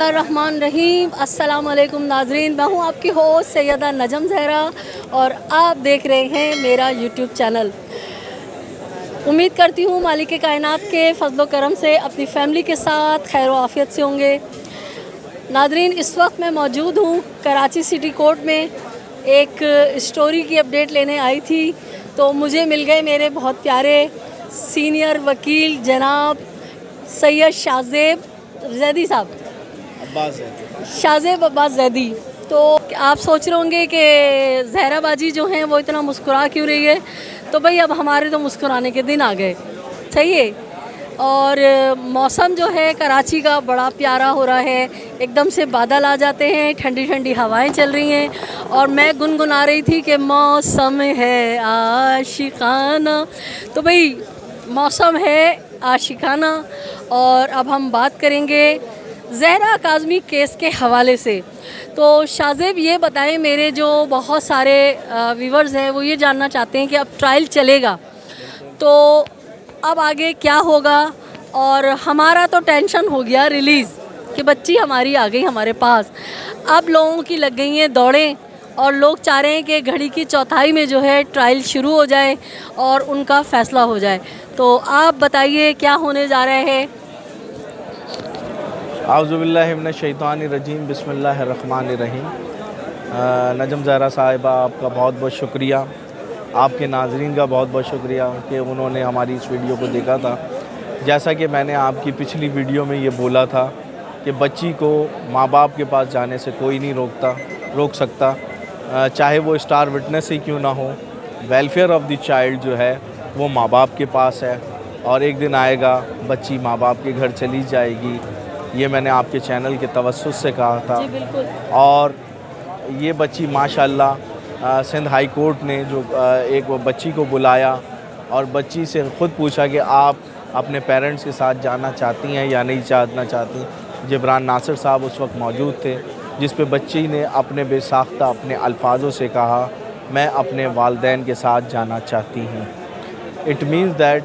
बिस्मिल्लाहिर्रहमानिर्रहीम। अस्सलाम वालेकुम नाज़रीन, मैं हूँ आपकी होस्ट सैयदा नजम ज़हरा और आप देख रहे हैं मेरा यूट्यूब चैनल। उम्मीद करती हूँ मालिक कायनात के फ़ज़्ल व करम से अपनी फ़ैमिली के साथ खैर व आफ़ियत से होंगे। नाज़रीन, इस वक्त मैं मौजूद हूँ कराची सिटी कोर्ट में। एक स्टोरी की अपडेट लेने आई थी तो मुझे मिल गए मेरे बहुत प्यारे सीनियर वकील जनाब सैयद शाहज़ेब जैदी साहब, शाहज़ेब अब्बास जैदी। तो आप सोच रहे होंगे कि ज़हरा बाजी जो हैं वो इतना मुस्कुरा क्यों रही है, तो भाई अब हमारे तो मुस्कुराने के दिन आ गए, सही है। और मौसम जो है कराची का बड़ा प्यारा हो रहा है, एकदम से बादल आ जाते हैं, ठंडी ठंडी हवाएं चल रही हैं और मैं गुनगुना रही थी कि मौसम है आशिकाना। तो भाई मौसम है आशिकाना। और अब हम बात करेंगे ज़हरा काज़मी केस के हवाले से। तो शाहज़ेब ये बताएं, मेरे जो बहुत सारे व्यूवर्स हैं वो ये जानना चाहते हैं कि अब ट्रायल चलेगा तो अब आगे क्या होगा। और हमारा तो टेंशन हो गया रिलीज़ कि बच्ची हमारी आ गई हमारे पास, अब लोगों की लग गई हैं दौड़ें और लोग चाह रहे हैं कि घड़ी की चौथाई में जो है ट्रायल शुरू हो जाए और उनका फ़ैसला हो जाए। तो आप बताइए क्या होने जा रहा है। आउज़ुबिल्लाहि मिनश्शैतानिर्रजीम, बिस्मिल्लाहिर्रहमानिर्रहीम। नजम ज़हरा साहिबा, आपका बहुत बहुत शुक्रिया। आपके नाज़रीन का बहुत बहुत शुक्रिया कि उन्होंने हमारी इस वीडियो को देखा था। जैसा कि मैंने आपकी पिछली वीडियो में ये बोला था कि बच्ची को माँ बाप के पास जाने से कोई नहीं रोक सकता, चाहे वो स्टार विटनेस ही क्यों ना हो। वेलफेयर ऑफ़ द चाइल्ड जो है वो माँ बाप के पास है और एक दिन आएगा बच्ची माँ बाप के घर चली जाएगी। ये मैंने आपके चैनल के तवस्सुस से कहा था। जी बिल्कुल। और ये बच्ची माशाल्लाह सिंध हाई कोर्ट ने जो एक बच्ची को बुलाया और बच्ची से ख़ुद पूछा कि आप अपने पेरेंट्स के साथ जाना चाहती हैं या नहीं जाना चाहती। जिब्रान नासिर साहब उस वक्त मौजूद थे, जिस पे बच्ची ने अपने बेसाख्ता अपने अल्फाजों से कहा, मैं अपने वालिदैन के साथ जाना चाहती हूँ। इट मीन्स दैट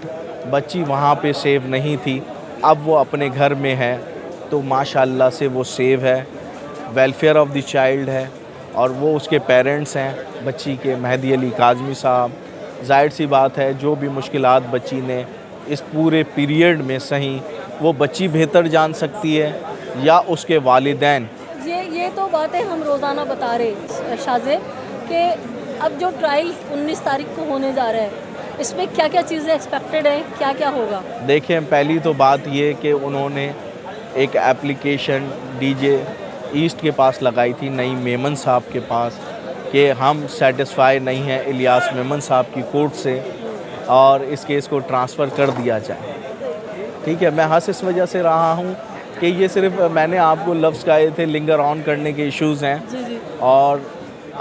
बच्ची वहाँ पे सेव नहीं थी, अब वो अपने घर में है तो माशाल्लाह से वो सेव है। वेलफेयर ऑफ़ द चाइल्ड है और वो उसके पेरेंट्स हैं बच्ची के, मेहदी अली काज़मी साहब। ज़ाहिर सी बात है जो भी मुश्किलात बच्ची ने इस पूरे पीरियड में सही, वो बच्ची बेहतर जान सकती है या उसके वालिदैन। ये तो बातें हम रोज़ाना बता रहे शाहज़ेब कि अब जो ट्रायल 19 तारीख को होने जा रहा है इसमें क्या क्या चीज़ें एक्सपेक्टेड हैं, क्या क्या होगा। देखें, पहली तो बात ये कि उन्होंने एक एप्लीकेशन डीजे ईस्ट के पास लगाई थी, नईम मेमन साहब के पास, कि हम सेटिस्फाई नहीं हैं इलियास मेमन साहब की कोर्ट से और इस केस को ट्रांसफ़र कर दिया जाए। ठीक है, मैं हंस इस वजह से रहा हूँ कि ये सिर्फ मैंने आपको लफ्ज़ कहे थे, लिंगर ऑन करने के इश्यूज़ हैं। जी जी। और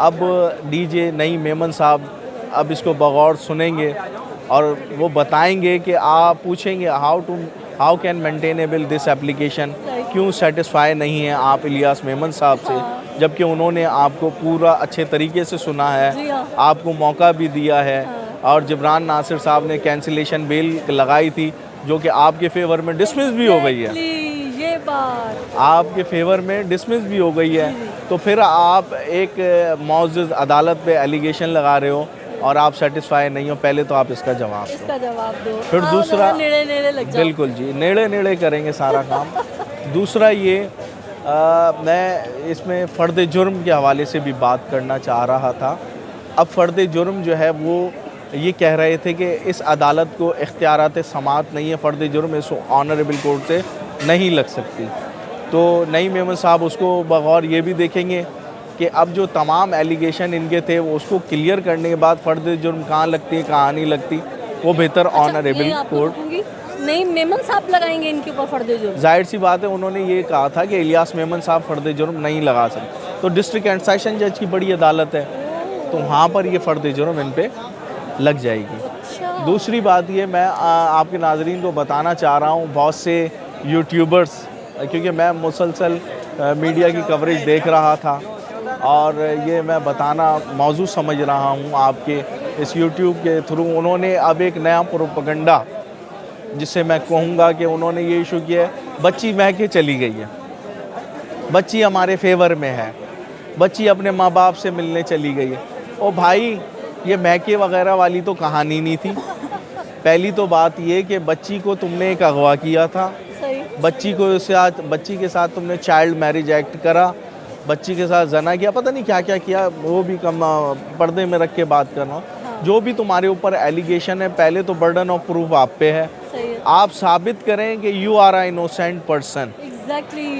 अब डीजे नईम मेमन साहब अब इसको बगौर सुनेंगे और वो बताएंगे कि आप पूछेंगे how can maintainable this application, क्यों सेटिस्फाई नहीं है आप इलियास मेमन साहब से, जबकि उन्होंने आपको पूरा अच्छे तरीके से सुना है, आपको मौका भी दिया है। और जिब्रान नासिर साहब ने कैंसिलेशन बेल लगाई थी जो कि आपके फेवर में डिसमिस भी हो गई है। ये बात आपके फेवर में डिसमिस भी हो गई है, तो फिर आप एक मौजूद अदालत पे एलिगेशन लगा रहे हो और आप सेटिस्फाई नहीं हो। पहले तो आप इसका जवाब दो। फिर दूसरा नेड़े लग जाओ। बिल्कुल जी, नेड़े करेंगे सारा काम। दूसरा ये मैं इसमें फ़र्द जुर्म के हवाले से भी बात करना चाह रहा था। अब फ़र्द जुर्म जो है वो ये कह रहे थे कि इस अदालत को इख्तियारात समाअत नहीं है, फ़र्द जुर्म इस ऑनरेबल कोर्ट से नहीं लग सकती। तो नईम मेमन साहब उसको बगौर ये भी देखेंगे कि अब जो तमाम एलिगेशन इनके थे वो उसको क्लियर करने के बाद फ़र्द जुर्म कहाँ लगती है कहाँ नहीं लगती, वो बेहतर ऑनरेबल कोर्ट नहीं मेमन साहब लगाएंगे इनके ऊपर फ़र्द जुर्म। जाहिर सी बात है, उन्होंने ये कहा था कि इलियास मेमन साहब फ़र्द जुर्म नहीं लगा सकते, तो डिस्ट्रिक्ट एंड सेशन जज की बड़ी अदालत है तो वहाँ पर ये फ़र्द जुर्म इन पे लग जाएगी। अच्छा। दूसरी बात ये मैं आपके नाज़रीन को बताना चाह रहा हूँ, बहुत से यूट्यूबर्स, क्योंकि मैं मुसलसल मीडिया की कवरेज देख रहा था और ये मैं बताना मौजू समझ रहा हूँ आपके इस यूट्यूब के थ्रू, उन्होंने अब एक नया प्रोपेगेंडा, जिससे मैं कहूँगा कि उन्होंने ये इशू किया है, बच्ची महके चली गई है। बच्ची हमारे फेवर में है, बच्ची अपने माँ बाप से मिलने चली गई है। ओ भाई, ये मैके वगैरह वाली तो कहानी नहीं थी। पहली तो बात ये कि बच्ची को तुमने एक अगवा किया था, सही। बच्ची के साथ तुमने चाइल्ड मैरिज एक्ट करा, बच्ची के साथ जना किया, पता नहीं क्या क्या किया, वो भी कम पर्दे में रख के बात कर रहा हूँ। हाँ। जो भी तुम्हारे ऊपर एलिगेशन है, पहले तो बर्डन ऑफ प्रूफ आप पे है। सही है। आप साबित करें कि you are a innocent person exactly.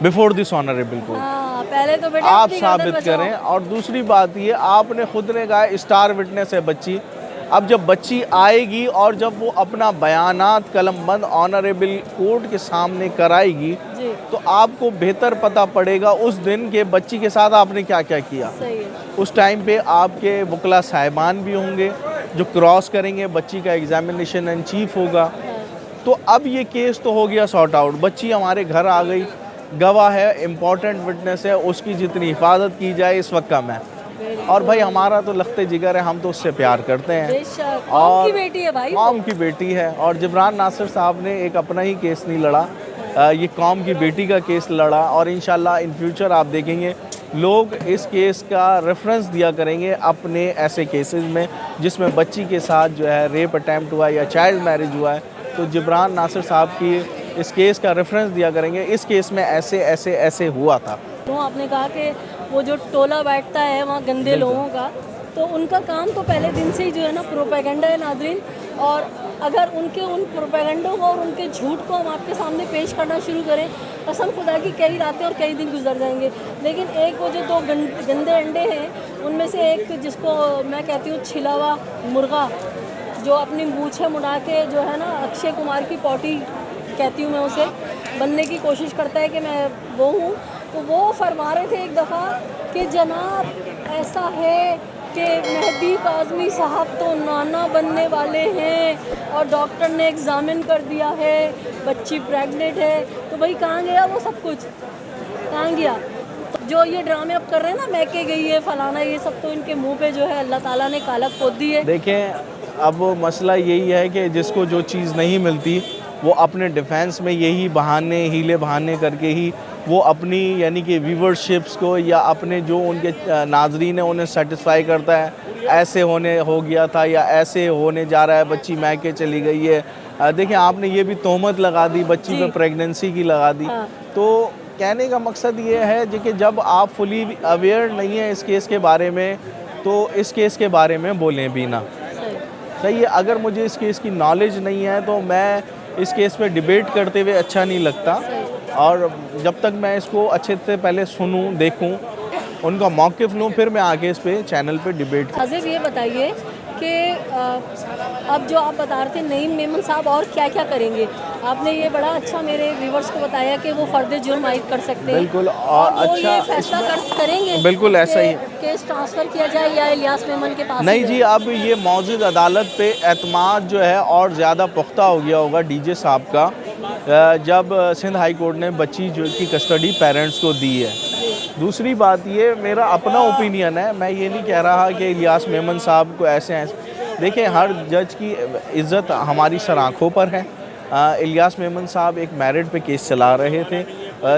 Before this honourable court. हाँ, पहले तो बेटा आप अपनी गर्दन साबित बचाओ। करें। और दूसरी बात ये, आपने खुद ने कहा स्टार विटनेस है बच्ची। अब जब बच्ची आएगी और जब वो अपना बयानात कलमबंद ऑनरेबल कोर्ट के सामने कराएगी, जी। तो आपको बेहतर पता पड़ेगा उस दिन के बच्ची के साथ आपने क्या क्या किया। सही है। उस टाइम पे आपके वकला साहिबान भी होंगे जो क्रॉस करेंगे, बच्ची का एग्जामिनेशन इन चीफ होगा। हाँ। तो अब ये केस तो हो गया सॉर्ट आउट, बच्ची हमारे घर आ गई, गवाह है, इम्पॉर्टेंट विटनेस है, उसकी जितनी हिफाजत की जाए इस वक्त कम है। और भाई हमारा तो लखते जिगर है, हम तो उससे प्यार करते हैं। बेशक, कौम की बेटी है भाई। कौम की बेटी है। और जिब्रान नासिर साहब ने एक अपना ही केस नहीं लड़ा, ये कौम की बेटी का केस लड़ा। और इंशाल्लाह इन फ्यूचर आप देखेंगे लोग इस केस का रेफरेंस दिया करेंगे अपने ऐसे केसेस में जिसमें बच्ची के साथ जो है रेप अटैम्प्ट हुआ है या चाइल्ड मैरिज हुआ है, तो जिब्रान नासिर साहब की इस केस का रेफरेंस दिया करेंगे, इस केस में ऐसे ऐसे ऐसे हुआ था। तो आपने कहा कि वो जो टोला बैठता है वहाँ गंदे लोगों का, तो उनका काम तो पहले दिन से ही जो है ना प्रोपेगेंडा है नाज़रीन। और अगर उनके उन प्रोपेगेंडों को और उनके झूठ को हम आपके सामने पेश करना शुरू करें, कसम खुदा की कई रातें और कई दिन गुजर जाएंगे। लेकिन एक वो जो दो गंदे अंडे हैं, उनमें से एक जिसको मैं कहती हूँ छिला हुआ मुर्गा, जो अपनी मूछें मुड़ा के जो है ना अक्षय कुमार की पॉटी कहती हूँ मैं उसे, बनने की कोशिश करता है कि मैं वो हूँ। तो वो फरमा रहे थे एक दफ़ा कि जनाब ऐसा है कि मेहदी काज़मी साहब तो नाना बनने वाले हैं और डॉक्टर ने एग्ज़ामिन कर दिया है, बच्ची प्रेग्नेंट है। तो भाई कहाँ गया वो सब कुछ, कहाँ गया? तो जो ये ड्रामे अब कर रहे हैं ना, मैके गई है फलाना, ये सब तो इनके मुंह पे जो है अल्लाह ताला ने काला खोद दी है। देखें, अब मसला यही है कि जिसको जो चीज़ नहीं मिलती वो अपने डिफेंस में यही बहाने हीले बहाने करके ही वो अपनी यानी कि व्यूवरशिप्स को या अपने जो उनके नाजरीन है उन्हें सेटिस्फाई करता है। ऐसे होने हो गया था या ऐसे होने जा रहा है, बच्ची मैके चली गई है। देखिए, आपने ये भी तोहमत लगा दी बच्ची पे, प्रेगनेंसी की लगा दी। हाँ। तो कहने का मकसद ये है कि जब आप फुली अवेयर नहीं है इस केस के बारे में, तो इस केस के बारे में बोलें भी ना। सही है। अगर मुझे इस केस की नॉलेज नहीं है तो मैं इस केस पे डिबेट करते हुए अच्छा नहीं लगता। और जब तक मैं इसको अच्छे से पहले सुनूं, देखूं, उनका मौक़िफ़ लूं, फिर मैं आगे इस पे चैनल पे डिबेट। आज़िज़ ये बताइए कि अब जो आप बता रहे थे नईम मेमन साहब और क्या क्या करेंगे, आपने ये बड़ा अच्छा मेरे व्यूवर्स को बताया कि वो फ़र्द जुर्म आयद कर सकते हैं। बिल्कुल। और वो अच्छा, ये फैसला करेंगे बिल्कुल ऐसा ही केस ट्रांसफ़र किया जाए या इलियास मेमन के पास? नहीं जी, अब ये मौजूद अदालत पे एतमाद जो है और ज़्यादा पुख्ता हो गया होगा डीजे साहब का, जब सिंध हाई कोर्ट ने बच्ची जो की कस्टडी पेरेंट्स को दी है। दूसरी बात ये मेरा अपना ओपिनियन है, मैं ये नहीं कह रहा कि इलियास मेमन साहब को ऐसे देखें, हर जज की इज़्ज़त हमारी सर आँखों पर है। इलियास मेमन साहब एक मैरिड पे केस चला रहे थे,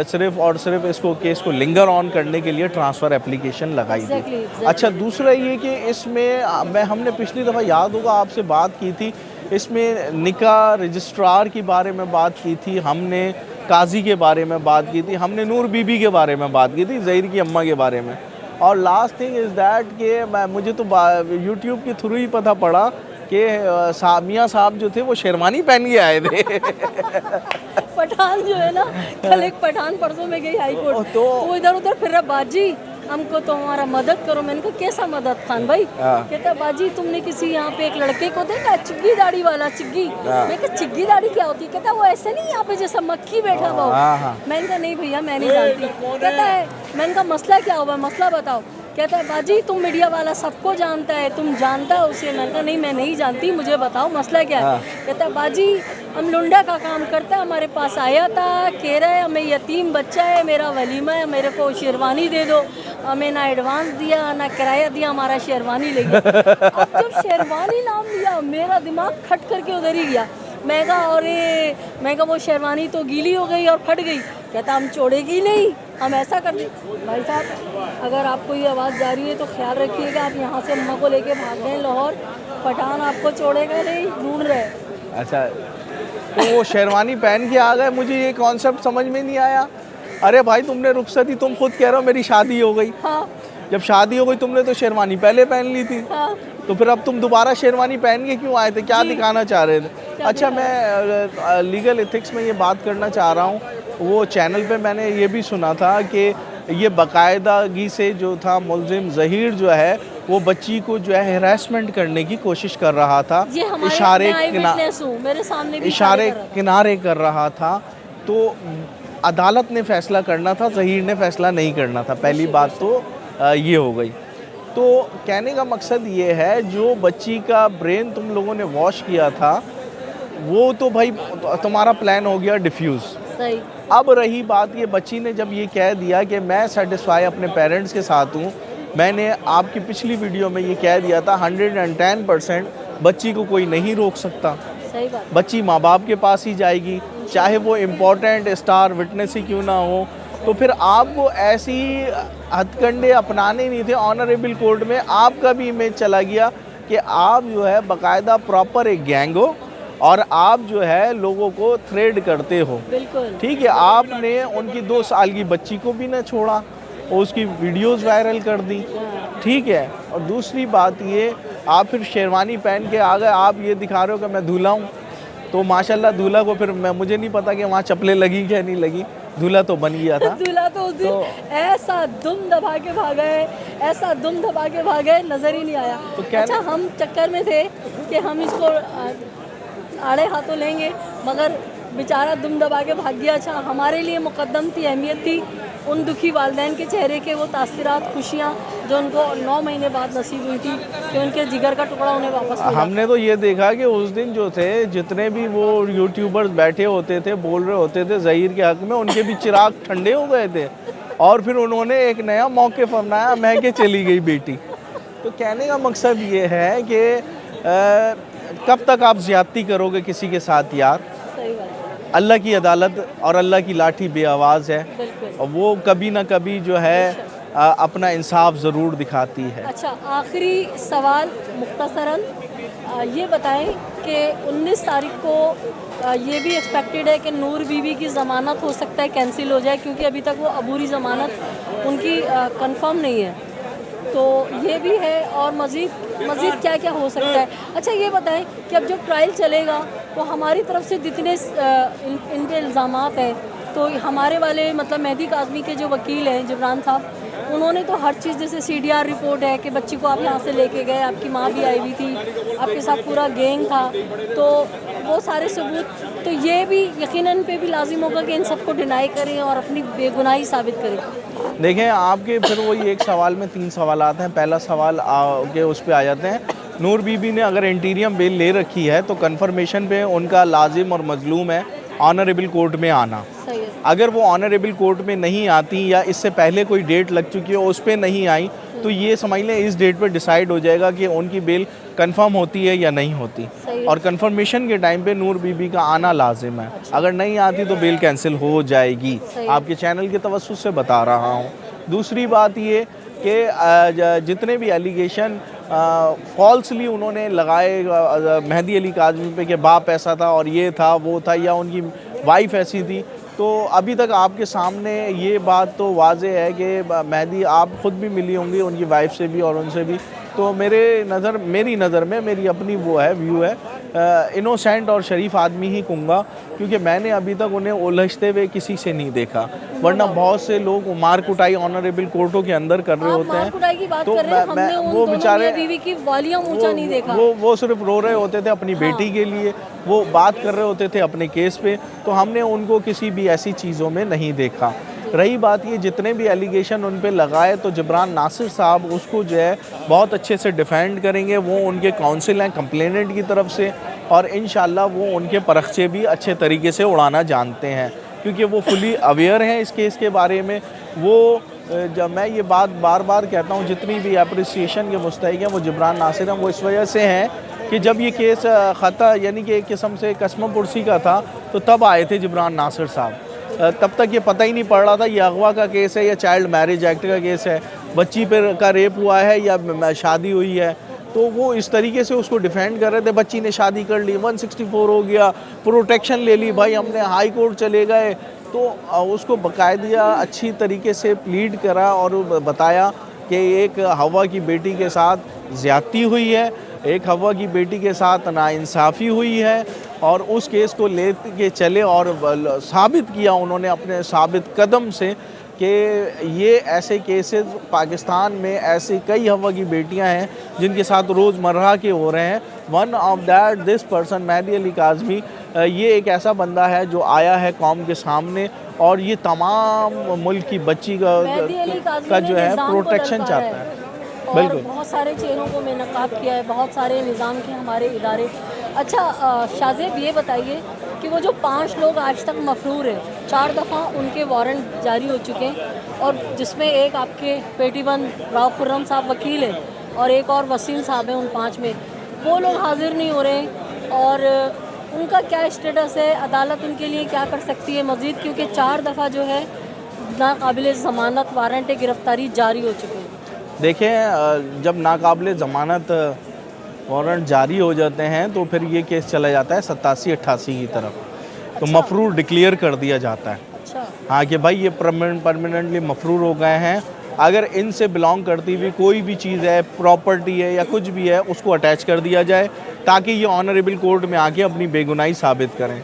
सिर्फ़ और सिर्फ इसको केस को लिंगर ऑन करने के लिए ट्रांसफ़र एप्लीकेशन लगाई थी। अच्छा, दूसरा ये कि इसमें हमने पिछली दफ़ा याद होगा आपसे बात की थी, इसमें निकाह रजिस्ट्रार के बारे में बात की थी, हमने काजी के बारे में बात की थी, हमने नूर बीबी के बारे में बात की थी, ज़हीर की अम्मा के बारे में। और लास्ट थिंग इज़ दैट कि मुझे तो यूट्यूब के थ्रू ही पता पड़ा कि मियाँ साहब जो थे वो शेरवानी पहन के आए थे। पठान जो है ना, कल एक पठान परसों में गई हाई कोर्ट, तो वो इधर उधर फिर रहा, बाजी हमको तो हमारा मदद करो। मैंने कहा कैसा मदद खान भाई? कहता बाजी तुमने किसी यहाँ पे एक लड़के को देखा, चिग्गी दाढ़ी वाला, चिग्गी। मैं कहा चिग्गी दाढ़ी क्या होती है? कहता वो ऐसे नहीं यहाँ पे जैसा मक्खी बैठा हुआ। मैंने कहा नहीं भैया मैं नहीं जानती। कहता है, मैंने कहा मसला क्या हुआ, मसला बताओ। कहता है बाजी तुम मीडिया वाला सबको जानता है, तुम जानता है उसे? मैंने कहा नहीं मैं नहीं जानती, मुझे बताओ मसला क्या है। कहता है बाजी हम लुंडा का काम करता है, हमारे पास आया था, कह रहा है हमें यतीम बच्चा है, मेरा वलीमा है, मेरे को शेरवानी दे दो। हमें ना एडवांस दिया ना किराया दिया, हमारा शेरवानी ले गया। अब जब शेरवानी नाम लिया मेरा दिमाग खट करके उधर ही गया। मैं कहा और मैं कहा वो शेरवानी तो गीली हो गई और फट गई। कहता हम छोड़ेगी नहीं, हम ऐसा कर दें। भाई साहब अगर आपको ये आवाज़ जा रही है तो ख्याल रखिएगा, आप यहाँ से अम्मा को लेके भाग गए लाहौर, पठान आपको छोड़ेगा नहीं, ढूंढ रहे। अच्छा, तो वो शेरवानी पहन के आ गए, मुझे ये कॉन्सेप्ट समझ में नहीं आया। अरे भाई तुमने रुखसती, तुम खुद कह रहे हो मेरी शादी हो गई। हाँ जब शादी हो गई तुमने तो शेरवानी पहले पहन ली थी, हाँ तो फिर अब तुम दोबारा शेरवानी पहन के क्यों आए थे, क्या दिखाना चाह रहे थे? अच्छा, मैं लीगल एथिक्स में ये बात करना चाह रहा हूँ, वो चैनल पे मैंने ये भी सुना था कि ये बाकायदागी से जो था मुलजिम ज़हीर जो है वो बच्ची को जो है हैरेसमेंट करने की कोशिश कर रहा था, ये हमारे इशारे मेरे सामने भी इशारे किनारे कर रहा था। तो अदालत ने फ़ैसला करना था, ज़हीर ने फ़ैसला नहीं करना था। पहली बात तो ये हो गई। तो कहने का मकसद ये है, जो बच्ची का ब्रेन तुम लोगों ने वॉश किया था वो तो भाई तुम्हारा प्लान हो गया डिफ्यूज़। सही। अब रही बात, ये बच्ची ने जब ये कह दिया कि मैं सेटिस्फाई अपने पेरेंट्स के साथ हूँ, मैंने आपकी पिछली वीडियो में ये कह दिया था 110% बच्ची को कोई नहीं रोक सकता। सही बात। बच्ची माँ बाप के पास ही जाएगी, चाहे वो इम्पोर्टेंट स्टार विटनेस ही क्यों ना हो। तो फिर आपको ऐसी हथकंडे अपनाने नहीं थे। ऑनरेबल कोर्ट में आपका भी इमेज चला गया कि आप जो है बाकायदा प्रॉपर एक गैंग हो और आप जो है लोगों को थ्रेड करते हो। बिल्कुल ठीक है, आपने उनकी 2 साल की बच्ची को भी ना छोड़ा और उसकी वीडियोस वायरल कर दी। ठीक है, और दूसरी बात ये, आप फिर शेरवानी पहन के आ गए, आप ये दिखा रहे हो कि मैं दूल्हा हूँ। तो माशाल्लाह दूल्हा को फिर मुझे नहीं पता कि वहाँ चप्पलें लगी क्या नहीं लगी, दूल्हा तो बन गया था। दूल्हा तो उस दिन ऐसा दुम दबा के भागे, ऐसा दुम दबा के भागे, नजर ही नहीं आया। तो अच्छा, हम चक्कर में थे कि हम इसको आड़े हाथों लेंगे, मगर बेचारा दुम दबा के भाग गया। अच्छा, हमारे लिए मुकद्दम थी, अहमियत थी उन दुखी वालिदैन के चेहरे के वो तासीरात, खुशियाँ जो उनको 9 महीने बाद नसीब हुई थी कि उनके जिगर का टुकड़ा उन्हें वापस मिला। हमने तो ये देखा कि उस दिन जो थे, जितने भी वो यूट्यूबर्स बैठे होते थे, बोल रहे होते थे ज़हीर के हक़ में, उनके भी चिराग ठंडे हो गए थे और फिर उन्होंने एक नया मौक़िफ़ अपनाया, महके चली गई बेटी। तो कहने का मकसद ये है कि कब तक आप ज़्यादती करोगे किसी के साथ यार। सही बात है। अल्लाह की अदालत और अल्लाह की लाठी बेआवाज़ है बिल्कुल। और वो कभी ना कभी जो है अपना इंसाफ ज़रूर दिखाती है। अच्छा, आखिरी सवाल मुख्तसरन ये बताएं कि 19 तारीख को ये भी एक्सपेक्टेड है कि नूर बीबी की ज़मानत हो सकता है कैंसिल हो जाए, क्योंकि अभी तक वो अबूरी ज़मानत उनकी कंफर्म नहीं है। तो ये भी है, और मज़ीद क्या क्या हो सकता है। अच्छा, ये बताएं कि अब जब ट्रायल चलेगा तो हमारी तरफ से जितने इन पे इल्ज़ामात हैं, तो हमारे वाले मतलब मेहदी काज़मी के जो वकील हैं जिब्रान साहब, उन्होंने तो हर चीज़, जैसे CDR रिपोर्ट है कि बच्ची को आप यहाँ से लेके गए, आपकी माँ भी आई हुई थी, आपके साथ पूरा गैंग था, तो वो सारे सबूत, तो ये भी यकीनन पे भी लाजिम होगा कि इन सबको डिनाई करें और अपनी बेगुनाही साबित करें। देखें, आपके फिर वही एक सवाल में 3 सवाल आते हैं। पहला सवाल के उस पे आ जाते हैं, नूर बीबी ने अगर इंटीरियम बेल ले रखी है तो कंफर्मेशन पे उनका लाजिम और मजलूम है ऑनरेबल कोर्ट में आना। सही है। अगर वो ऑनरेबल कोर्ट में नहीं आती या इससे पहले कोई डेट लग चुकी है उस पर नहीं आई, तो ये समझ लें इस डेट पर डिसाइड हो जाएगा कि उनकी बेल कंफर्म होती है या नहीं होती। और कंफर्मेशन के टाइम पे नूर बीबी का आना लाजिम है। अगर नहीं आती तो बेल कैंसिल हो जाएगी। आपके चैनल के तवस्सुस से बता रहा हूँ। दूसरी बात ये कि जितने भी एलिगेशन फॉल्सली उन्होंने लगाए मेहदी अली काज़मी पे कि बाप ऐसा था और ये था वो था या उनकी वाइफ ऐसी थी, तो अभी तक आपके सामने ये बात तो वाज़ेह है कि मेहदी आप ख़ुद भी मिली होंगी उनकी वाइफ से भी और उनसे भी। तो मेरी नज़र में मेरी अपनी वो है व्यू है, इनोसेंट और शरीफ आदमी ही कहूँगा, क्योंकि मैंने अभी तक उन्हें उलझते हुए किसी से नहीं देखा। वरना बहुत से लोग मार कुटाई ऑनरेबल कोर्टों के अंदर कर रहे होते हैं, तो वो बेचारे बीवी की वालियां ऊंचा नहीं देखा। वो सिर्फ रो रहे होते थे अपनी बेटी के लिए, वो बात कर रहे होते थे अपने केस पे, तो हमने उनको किसी भी ऐसी चीज़ों में नहीं देखा। रही बात ये, जितने भी एलिगेशन उन पे लगाए तो जिब्रान नासिर साहब उसको जो है बहुत अच्छे से डिफेंड करेंगे। वो उनके काउंसिल हैं कंप्लेनेंट की तरफ से, और इंशाल्लाह वो उनके परखचे भी अच्छे तरीके से उड़ाना जानते हैं, क्योंकि वो फुली अवेयर हैं इस केस के बारे में। वो जब मैं ये बात बार बार कहता हूँ, जितनी भी अप्रिसिएशन के मुस्तहिक हैं वो जिब्रान नासिर हैं। वो इस वजह से हैं कि जब ये केस ख़ता यानी कि एक किस्म से कसम पुरसी का था, तो तब आए थे जिब्रान नासिर साहब। तब तक ये पता ही नहीं पड़ रहा था ये अगवा का केस है या चाइल्ड मैरिज एक्ट का केस है, बच्ची पर का रेप हुआ है या शादी हुई है। तो वो इस तरीके से उसको डिफेंड कर रहे थे, बच्ची ने शादी कर ली, 164 हो गया, प्रोटेक्शन ले ली, भाई हमने हाई कोर्ट चले गए। तो उसको बाकायदा अच्छी तरीके से प्लीड करा और बताया कि एक हवा की बेटी के साथ ज़्यादती हुई है, एक हवा की बेटी के साथ नाइंसाफ़ी हुई है, और उस केस को ले के चले और साबित किया उन्होंने अपने साबित कदम से कि ये ऐसे केसेस पाकिस्तान में ऐसी कई हवा की बेटियां हैं जिनके साथ रोज़मर्रा के हो रहे हैं। One of that this person Mehdi Ali Kazmi, ये एक ऐसा बंदा है जो आया है कौम के सामने और ये तमाम मुल्क की बच्ची का जो है प्रोटेक्शन चाहता है। बिल्कुल, बहुत सारे चेहरों को बेनकाब किया है, बहुत सारे निज़ाम के हमारे इदारे। अच्छा शाहज़ेब, ये बताइए कि वो जो 5 लोग आज तक मफरूर है, 4 दफ़ा उनके वारंट जारी हो चुके हैं, और जिसमें एक आपके पेटीबंद राव खुर्रम साहब वकील हैं और एक और वसीम साहब हैं, उन 5 में वो लोग हाजिर नहीं हो रहे हैं, और उनका क्या स्टेटस है, अदालत उनके लिए क्या कर सकती है मज़ीद, क्योंकि 4 दफ़ा जो है नाकाबिल ज़मानत वारंट गिरफ़्तारी जारी हो चुके हैं। देखें, जब नाकाबिल ज़मानत वारंट जारी हो जाते हैं तो फिर ये केस चला जाता है 87-88 की तरफ, तो अच्छा। मफरूर डिक्लेयर कर दिया जाता है। अच्छा। हाँ कि भाई ये परमानेंटली मफरूर हो गए हैं। अगर इनसे बिलोंग करती हुई कोई भी चीज़ है, प्रॉपर्टी है या कुछ भी है, उसको अटैच कर दिया जाए ताकि ये ऑनरेबल कोर्ट में आके अपनी बेगुनाही साबित करें।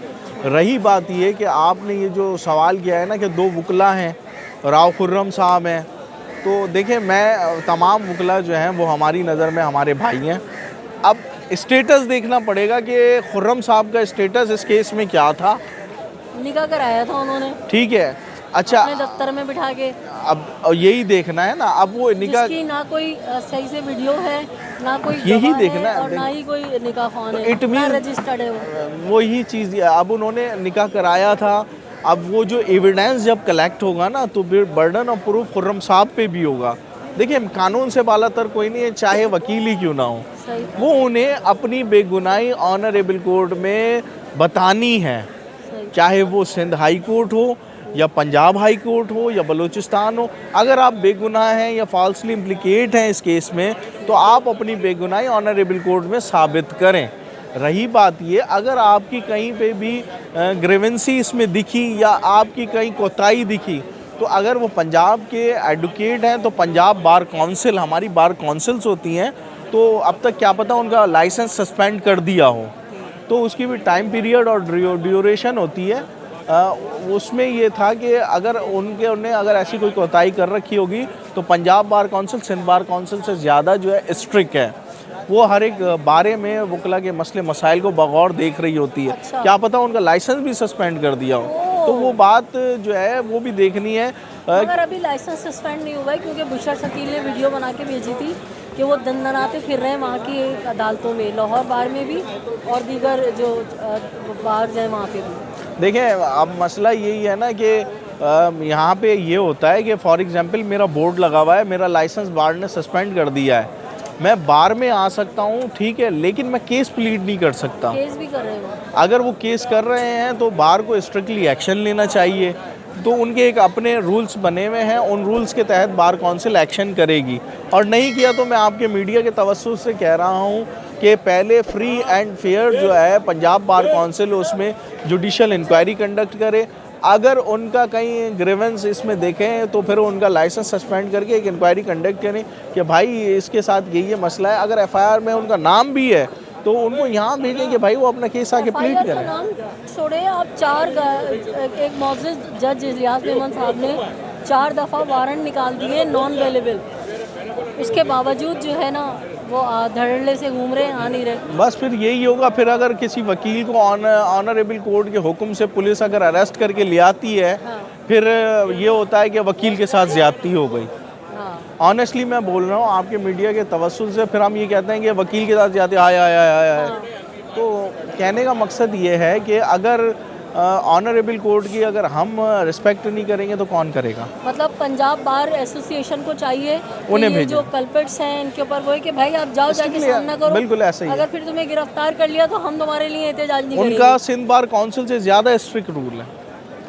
रही बात ये कि आपने ये जो सवाल किया है ना कि 2 वकला हैं, राव खुर्रम साहब हैं, तो देखें मैं तमाम वकला जो हैं वो हमारी नज़र में हमारे भाई हैं। अब स्टेटस देखना पड़ेगा कि खुर्रम साहब का स्टेटस इस केस में क्या था। निकाह कराया था उन्होंने, ठीक है, अच्छा, अपने दफ्तर में बिठा के। अब यही देखना है ना, अब वो निकाह जिसकी ना कोई सही से वीडियो है, ना कोई यही गवाह देखना है, और ना ही कोई निकाह ख़्वान है, इट ना मीन रजिस्टर्ड है वो। वही चीज़ अब उन्होंने निकाह कराया था। अब वो जो एविडेंस जब कलेक्ट होगा ना तो फिर बर्डन ऑफ प्रूफ खुर्रम साहब पे भी होगा। देखिए, कानून से बालातर कोई नहीं है, चाहे वकील ही क्यों ना हो, वो उन्हें अपनी बेगुनाही ऑनरेबल कोर्ट में बतानी है, चाहे वो सिंध हाई कोर्ट हो या पंजाब हाई कोर्ट हो या बलूचिस्तान हो। अगर आप बेगुनाह हैं या फॉल्सली इम्प्लिकेट हैं इस केस में, तो आप अपनी बेगुनाही ऑनरेबल कोर्ट में साबित करें। रही बात ये, अगर आपकी कहीं पे भी ग्रीवेंसी इसमें दिखी या आपकी कहीं कोताही दिखी, तो अगर वो पंजाब के एडवोकेट हैं तो पंजाब बार काउंसिल, हमारी बार काउंसिल्स होती हैं, तो अब तक क्या पता उनका लाइसेंस सस्पेंड कर दिया हो, तो उसकी भी टाइम पीरियड और ड्यूरेशन होती है। उसमें ये था कि अगर उन्हें अगर ऐसी कोई कोताही कर रखी होगी तो Punjab bar council Sindh bar council से ज़्यादा जो है स्ट्रिक्ट है, वो हर एक बारे में वकला के मसले मसाइल को बगौर देख रही होती है। अच्छा। क्या पता उनका लाइसेंस भी सस्पेंड कर दिया हो, तो वो बात जो है वो भी देखनी है। अगर अभी लाइसेंस सस्पेंड नहीं हुआ है, क्योंकि बुशर शकील ने वीडियो बना के भेजी थी कि वो दंदनाते फिर रहे हैं वहाँ की अदालतों में, लाहौर बार में भी और दीगर जो बार जो है वहाँ पे भी। देखें, अब मसला यही है ना कि यहाँ पे ये होता है कि फॉर एग्जांपल मेरा बोर्ड लगा हुआ है, मेरा लाइसेंस बार ने सस्पेंड कर दिया है, मैं बार में आ सकता हूँ, ठीक है, लेकिन मैं केस प्लीड नहीं कर सकता। केस भी कर रहे हो? अगर वो केस कर रहे हैं तो बार को स्ट्रिक्टली एक्शन लेना चाहिए, तो उनके एक अपने रूल्स बने हुए हैं, उन रूल्स के तहत बार काउंसिल एक्शन करेगी। और नहीं किया तो मैं आपके मीडिया के तवज्जुह से कह रहा हूँ कि पहले फ्री एंड फेयर जो है पंजाब बार काउंसिल उसमें जुडिशल इंक्वायरी कंडक्ट करे। अगर उनका कहीं ग्रीवेंस इसमें देखें तो फिर उनका लाइसेंस सस्पेंड करके एक इंक्वायरी कंडक्ट करें कि भाई इसके साथ ये मसला है। अगर एफआईआर में उनका नाम भी है तो उनको यहाँ भेजें कि भाई वो अपना केस आके प्लीट करें। नाम छोड़े आप, एक मौजूद जज इलियास मेमन साहब ने 4 दफ़ा वारंट निकाल दिए नॉन अवेलेबल, उसके बावजूद जो है ना वो धड़ल्ले से घूम रहे हैं, आ नहीं रहे। बस फिर यही होगा। फिर अगर किसी वकील को ऑनरेबल कोर्ट के हुक्म से पुलिस अगर अरेस्ट करके ले आती है, हाँ। फिर ये होता है कि वकील के साथ ज़्यादती हो गई। हाँ। ऑनेस्टली मैं बोल रहा हूँ आपके मीडिया के तवज्जुह से, फिर हम ये कहते हैं कि वकील के साथ ज़्यादती आया। तो कहने का मकसद ये है कि अगर ऑनरेबल कोर्ट की अगर हम रिस्पेक्ट नहीं करेंगे तो कौन करेगा। मतलब पंजाब बार एसोसिएशन को चाहिए उन्हें ये जो कल्प्रिट्स हैं इनके ऊपर वो है कि भाई आप जाओ जाके सामना करो। बिल्कुल ऐसे ही अगर फिर तुम्हें गिरफ्तार कर लिया तो हम तुम्हारे लिए एहतजाज नहीं करेंगे। उनका सिंध बार काउंसिल से ज़्यादा स्ट्रिक्ट रूल है।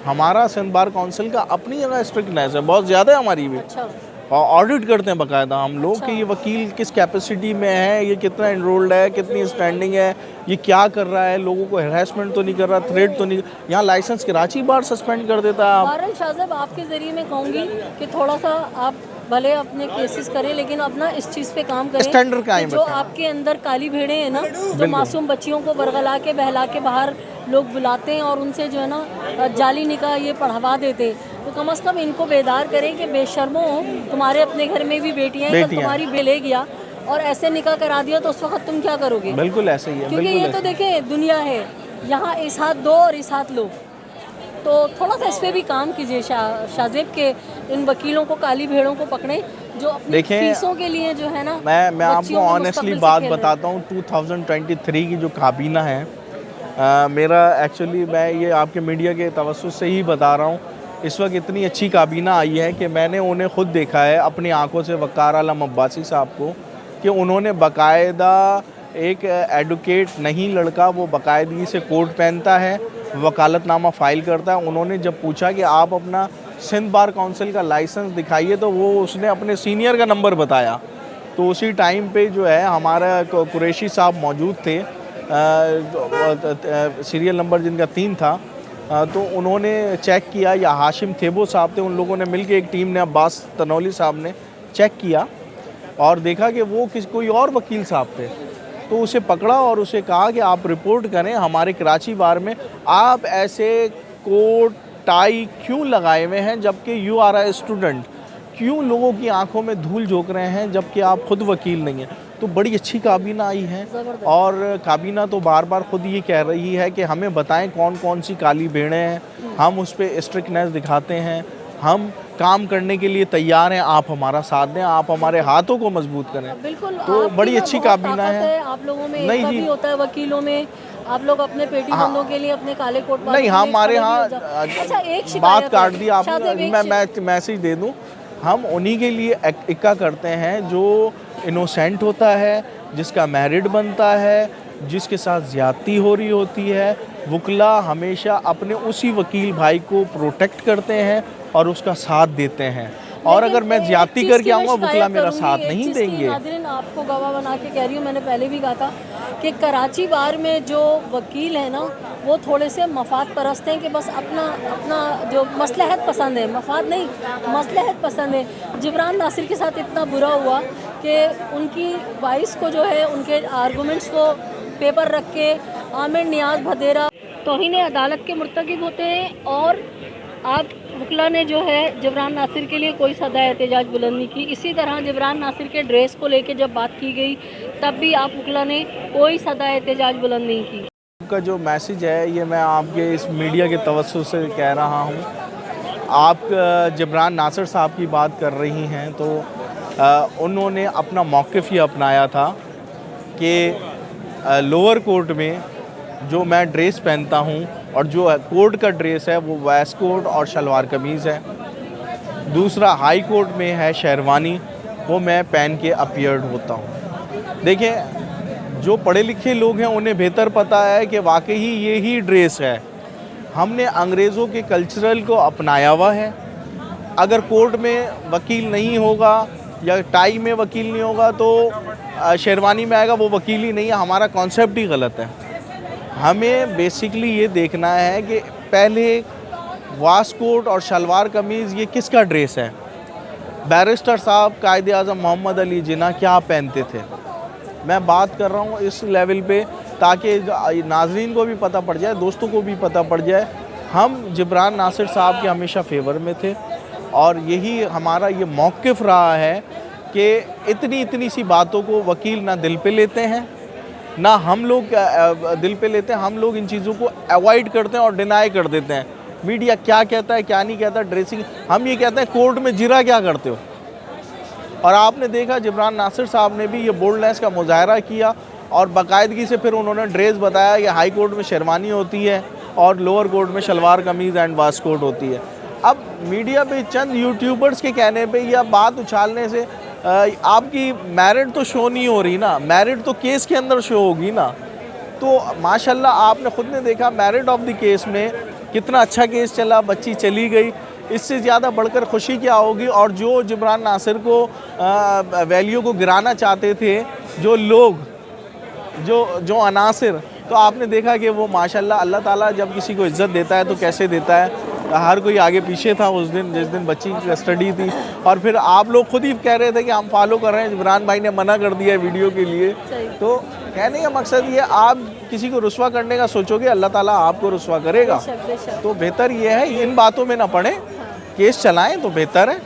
हमारा सिंध बार काउंसिल का अपनी जगह स्ट्रिक्टनेस है, बहुत ज़्यादा है हमारी भी। अच्छा। और ऑडिट करते हैं बाकायदा हम लोग कि ये वकील किस कैपेसिटी में है, ये कितना इनरोल्ड है, कितनी स्टैंडिंग है, ये क्या कर रहा है, लोगों को हरासमेंट तो नहीं कर रहा, थ्रेट तो नहीं। यहाँ लाइसेंस कराची बार सस्पेंड कर देता है। आप बहरहाल शाहज़ेब, आपके ज़रिए मैं कहूँगी कि थोड़ा सा आप भले अपने केसेस करें, लेकिन अपना इस चीज़ पे काम करें स्टैंडर्ड कि कायम जो रखें। आपके अंदर काली भेड़ें हैं ना, जो मासूम बच्चियों को बरगला के बहला के बाहर लोग बुलाते हैं और उनसे जो है ना जाली निकाह ये पढ़वा देते, तो कम से कम इनको बेदार करें कि बेशर्मो, तुम्हारे अपने घर में भी बेटियां हैं, कल तुम्हारी बेले गया और ऐसे निकाह करा दिया तो उस वक्त तुम क्या करोगे? बिल्कुल ऐसे ही है, क्योंकि बिल्कुल ये तो देखें दुनिया है, यहाँ इस हाथ दो और इस हाथ लो। तो थोड़ा सा इस पे भी काम कीजिए शाहज़ेब के इन वकीलों को, काली भेड़ों को पकड़ें जो अपनी फीसों के लिए जो है ना। मैं आपको ऑनेस्टली बात बताता हूँ, 2023 की जो काबीना है, मेरा एक्चुअली मैं ये आपके मीडिया के तवज्जुह से ही बता रहा हूँ, इस वक्त इतनी अच्छी काबीना आई है कि मैंने उन्हें ख़ुद देखा है अपनी आंखों से, वक़ार आलम अब्बासी साहब को, कि उन्होंने बाकायदा एक एडवोकेट नहीं लड़का, वो बाकायदगी से कोट पहनता है, वकालतनामा फ़ाइल करता है। उन्होंने जब पूछा कि आप अपना सिंध बार काउंसिल का लाइसेंस दिखाइए, तो वो उसने अपने सीनियर का नंबर बताया। तो उसी टाइम पे जो है हमारा कुरैशी साहब मौजूद थे, सीरियल नंबर जिनका 3 था, तो उन्होंने चेक किया, या हाशिम थेबो साहब थे, उन लोगों ने मिलके, एक टीम ने, अब्बास तनौली साहब ने चेक किया और देखा कि वो कोई और वकील साहब थे। तो उसे पकड़ा और उसे कहा कि आप रिपोर्ट करें हमारे कराची बार में, आप ऐसे कोट टाई क्यों लगाए हुए हैं जबकि यू आर अ स्टूडेंट, क्यों लोगों की आंखों में धूल झोंक रहे हैं जबकि आप खुद वकील नहीं हैं। तो बड़ी अच्छी काबीना आई है, और काबीना तो बार बार ख़ुद ये कह रही है कि हमें बताएं कौन कौन सी काली भेड़ें हैं, हम उस पर स्ट्रिक्टनेस दिखाते हैं, हम काम करने के लिए तैयार हैं, आप हमारा साथ दें, आप हमारे हाथों को मजबूत करें। बिल्कुल, तो बड़ी अच्छी काबीना है। आप लोगों में नहीं जी, भी होता है वकीलों में, आप लोग अपने पेटी बंदों के लिए अपने काले कोट नहीं, हमारे यहाँ अच्छा, एक बात काट दी आप, मैं मैसेज दे दूँ, हम उन्हीं के लिए इक्का करते हैं जो इनोसेंट होता है, जिसका मेरिट बनता है, जिसके साथ ज़्यादती हो रही होती है। वकला हमेशा अपने उसी वकील भाई को प्रोटेक्ट करते हैं और उसका साथ देते हैं, और अगर मैं ज़्यादती करके आऊँगा, वकला मेरा साथ नहीं देंगे। नाज़रीन, आपको गवाह बना के कह रही हूँ, मैंने पहले भी कहा था कि कराची बार में जो वकील है ना, वो थोड़े से मफाद परस्त हैं कि बस अपना जो मसलहत पसंद है, मफाद नहीं, मसलहत पसंद है। जिब्रान नासिर के साथ इतना बुरा हुआ कि उनकी वाइस को जो है, उनके आर्गूमेंट्स को पेपर रख के आमिर नियाज भदेरा तौहीन अदालत के मुर्तकिब होते हैं, और आप वकला ने जो है जिब्रान नासिर के लिए कोई सदा एहतजाज बुलंद नहीं की। इसी तरह जिब्रान नासिर के ड्रेस को लेके जब बात की गई, तब भी आप वकला ने कोई सदा एहतजाज बुलंद नहीं की। आपका जो मैसेज है, ये मैं आपके इस मीडिया के तवज्जुह से कह रहा हूँ। आप जिब्रान नासिर साहब की बात कर रही हैं, तो उन्होंने अपना मौक़िफ़ ही अपनाया था कि लोअर कोर्ट में जो मैं ड्रेस पहनता हूँ और जो कोर्ट का ड्रेस है वो वेस्ट कोट और शलवार कमीज़ है। दूसरा, हाई कोर्ट में है शेरवानी, वो मैं पहन के अपीयर्ड होता हूँ। देखें, जो पढ़े लिखे लोग हैं उन्हें बेहतर पता है कि वाकई ये ही ड्रेस है। हमने अंग्रेज़ों के कल्चरल को अपनाया हुआ है। अगर कोर्ट में वकील नहीं होगा या टाई में वकील नहीं होगा तो शेरवानी में आएगा, वो वकील ही नहीं है। हमारा कॉन्सेप्ट ही गलत है। हमें बेसिकली ये देखना है कि पहले वास्ट कोट और शलवार कमीज़ ये किसका ड्रेस है। बैरिस्टर साहब कायदे आज़म मोहम्मद अली जिन्ना क्या पहनते थे। मैं बात कर रहा हूँ इस लेवल पे, ताकि नाज़रीन को भी पता पड़ जाए, दोस्तों को भी पता पड़ जाए। हम जिब्रान नासिर साहब के हमेशा फेवर में थे, और यही हमारा ये मौक़िफ़ रहा है कि इतनी सी बातों को वकील ना दिल पे लेते हैं, ना हम लोग दिल पे लेते हैं। हम लोग इन चीज़ों को अवॉइड करते हैं और डिनाई कर देते हैं। मीडिया क्या कहता है क्या नहीं कहता, ड्रेसिंग, हम ये कहते हैं कोर्ट में जिरा क्या करते हो। और आपने देखा जिब्रान नासिर साहब ने भी ये बोल्डनेस का मुजाहरा किया, और बाकायदगी से फिर उन्होंने ड्रेस बताया कि हाई कोर्ट में शेरवानी होती है और लोअर कोर्ट में शलवार कमीज़ एंड वास्ट कोट होती है। अब मीडिया पे चंद यूट्यूबर्स के कहने पे या बात उछालने से आपकी मेरिट तो शो नहीं हो रही ना, मेरिट तो केस के अंदर शो होगी ना। तो माशाल्लाह आपने ख़ुद ने देखा मेरिट ऑफ द केस में कितना अच्छा केस चला, बच्ची चली गई, इससे ज़्यादा बढ़कर खुशी क्या होगी। और जो जिब्रान नासिर को वैल्यू को गिराना चाहते थे जो लोग, जो अनासिर, तो आपने देखा कि वो माशाल्लाह अल्लाह ताला जब किसी को इज़्ज़त देता है तो कैसे देता है। हर कोई आगे पीछे था उस दिन, जिस दिन बच्ची की कस्टडी थी। और फिर आप लोग खुद ही कह रहे थे कि हम फॉलो कर रहे हैं, जिब्रान भाई ने मना कर दिया है वीडियो के लिए। तो कहने का मकसद ये, आप किसी को रुस्वा करने का सोचोगे, अल्लाह ताला आपको रुस्वा करेगा। तो बेहतर ये है इन बातों में ना पड़े, केस चलाएं तो बेहतर है,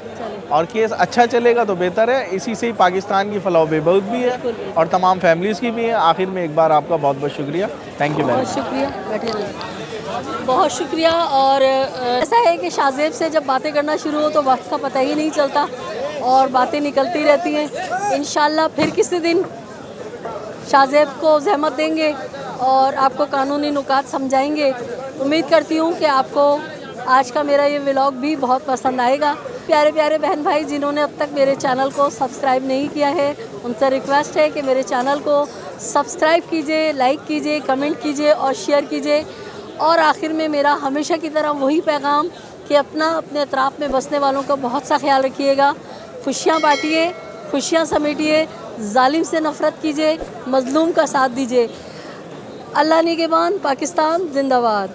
और केस अच्छा चलेगा तो बेहतर है। इसी से ही पाकिस्तान की फलाह बहबूद भी है और तमाम फैमिलीज़ की भी है। आखिर में एक बार आपका बहुत बहुत शुक्रिया, थैंक यू वेरी मच। शुक्रिया, बैठे रहिए। बहुत शुक्रिया। और ऐसा है कि शाहज़ेब से जब बातें करना शुरू हो तो वक्त का पता ही नहीं चलता और बातें निकलती रहती हैं। इंशाल्लाह फिर किसी दिन शाहज़ेब को ज़हमत देंगे और आपको कानूनी नुकात समझाएंगे। उम्मीद करती हूँ कि आपको आज का मेरा ये व्लॉग भी बहुत पसंद आएगा। प्यारे प्यारे बहन भाई जिन्होंने अब तक मेरे चैनल को सब्सक्राइब नहीं किया है, उनसे रिक्वेस्ट है कि मेरे चैनल को सब्सक्राइब कीजिए, लाइक कीजिए, कमेंट कीजिए और शेयर कीजिए। और आखिर में मेरा हमेशा की तरह वही पैगाम कि अपने अतराफ़ में बसने वालों का बहुत सा ख्याल रखिएगा। खुशियाँ बांटिए, खुशियाँ समेटिए, जालिम से नफ़रत कीजिए, मज़लूम का साथ दीजिए। अल्लाह निगहबान, पाकिस्तान जिंदाबाद।